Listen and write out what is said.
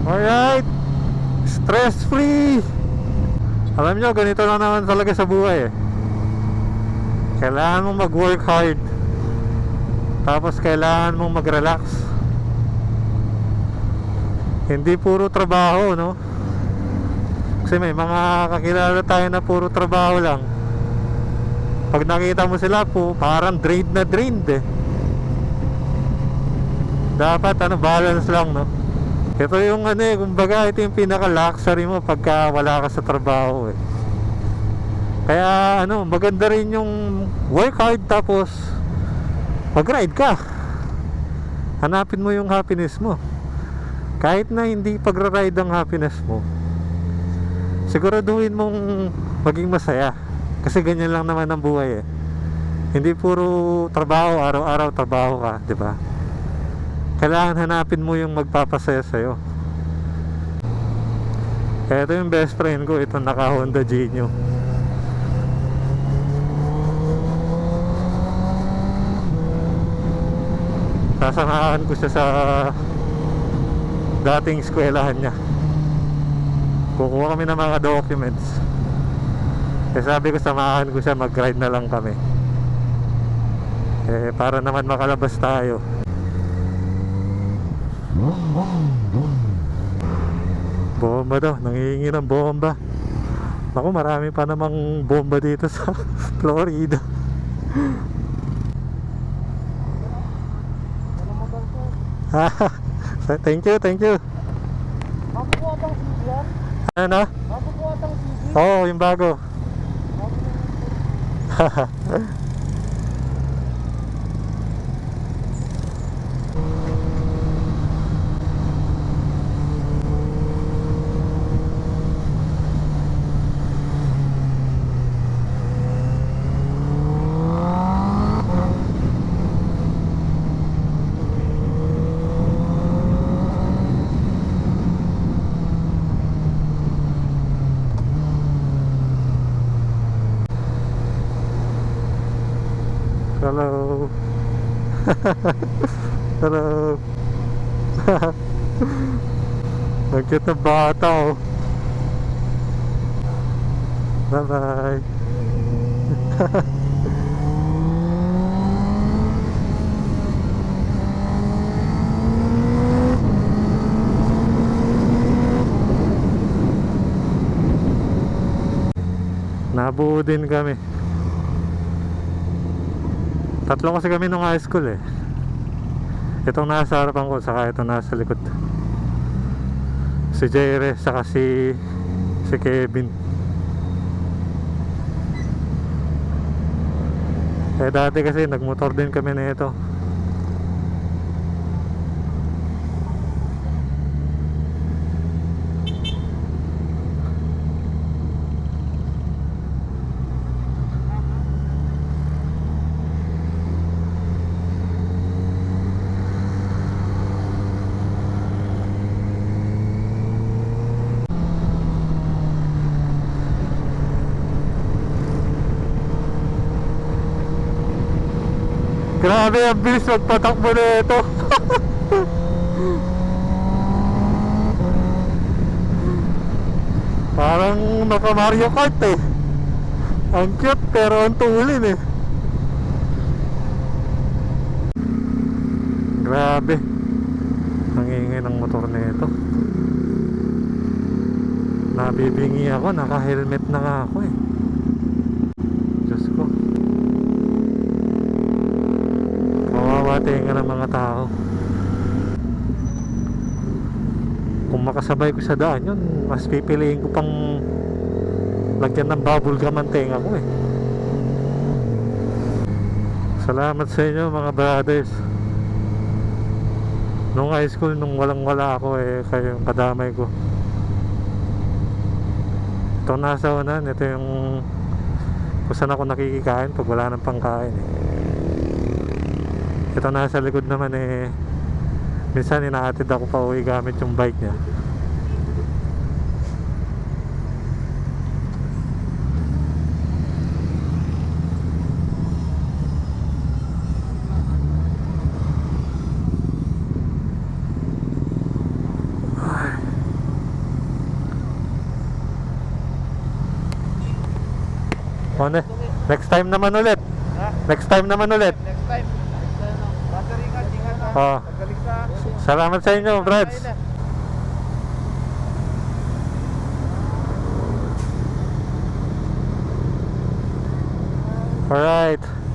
Alright, stress free. Alam nyo, ganito lang naman talaga sa buhay eh. Kailangan mong mag-work hard, tapos kailangan mong mag-relax. Hindi puro trabaho, no? Kasi may mga kakilala tayo na puro trabaho lang. Pag nakita mo sila po, parang drained na drained eh. Dapat balance lang, no? Ito yung kumbaga ito yung pinaka-luxury mo pagka wala ka sa trabaho eh. Kaya maganda rin yung work hard tapos mag-ride ka. Hanapin mo yung happiness mo. Kahit na hindi pagra-ride ang happiness mo, siguraduhin mong maging masaya. Kasi ganyan lang naman ang buhay eh. Hindi puro trabaho, araw-araw trabaho ka, di ba? Kailangan hanapin mo yung magpapasaya sa'yo. Kaya ito yung best friend ko, itong naka Honda Genio. Sasamahan ko siya sa dating eskwelahan niya. Kukuha kami ng mga documents. Kaya sabi ko samahan ko siya, mag-ride na lang kami. Para naman makalabas tayo. Bomba daw, nangihingi ng bomba. Naku, marami pa namang bomba dito sa Florida. Thank you, thank you. Bago po atang CD yan? Ano? Bago po atang CD? Oo, yung bago. Hello. Hello. Ang cute na bata oh. Bye bye. Nabuo din kami. Tatlo kasi kami nung high school eh. Itong nasa harapan ko, saka itong nasa likod. Si Jere, saka si Kevin. Dati kasi nagmotor din kami na ito. Grabe ang bilis magpatakbo na ito. Parang naka Mario Kart eh. Ang cute pero ang tulin eh. Grabe. Ang ingay ng motor na ito. Nabibingi ako, naka-helmet na nga ako eh. Diyos ko. Tenga ng mga tao. Kung makasabay ko sa daan yun, mas pipiliin ko pang lagyan ng bubble gum ang tenga ko eh. Salamat sa inyo mga brothers. Nung high school, nung walang wala ako kayo yung kadamay ko. Ito nasa unan, ito yung kung saan ako nakikikain pag wala ng pangkain eh. Ito nasa likod naman minsan inaatid ako pa uwi gamit yung bike niya. O, next time naman ulit. Ha? Next time naman ulit. Next time. Brother, ingat ha. Oh. Magaling sa... Salamat sa inyo, Brads. Alright.